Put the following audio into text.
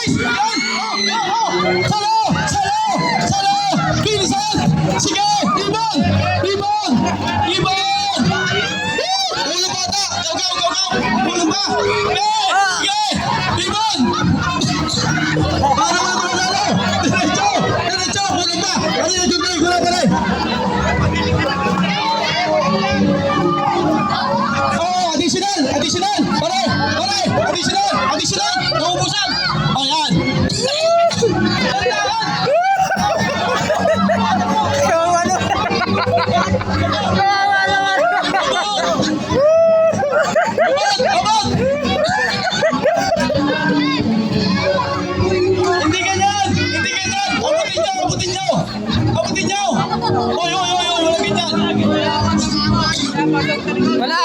Nice! Yan! Salo! Salo! Salo! Bilisan! Sige! Ibon! Ibon! Ibon! Ulo bata! Go, go, go, go! Ulo ba? Sige! Ibon! Para mo na lalo! Diretso! Diretso! Ulo ba? Ano yung gulay? Gulay, gulay! Additional! Additional! Pare! Pare! Additional! Additional! Naubusan! Ayan! Abot! Hindi ganyan! Hindi ganyan! Abutin nyo! Abutin nyo! Abutin nyo! Oy, oy, oy! Walang ganyan! Wala.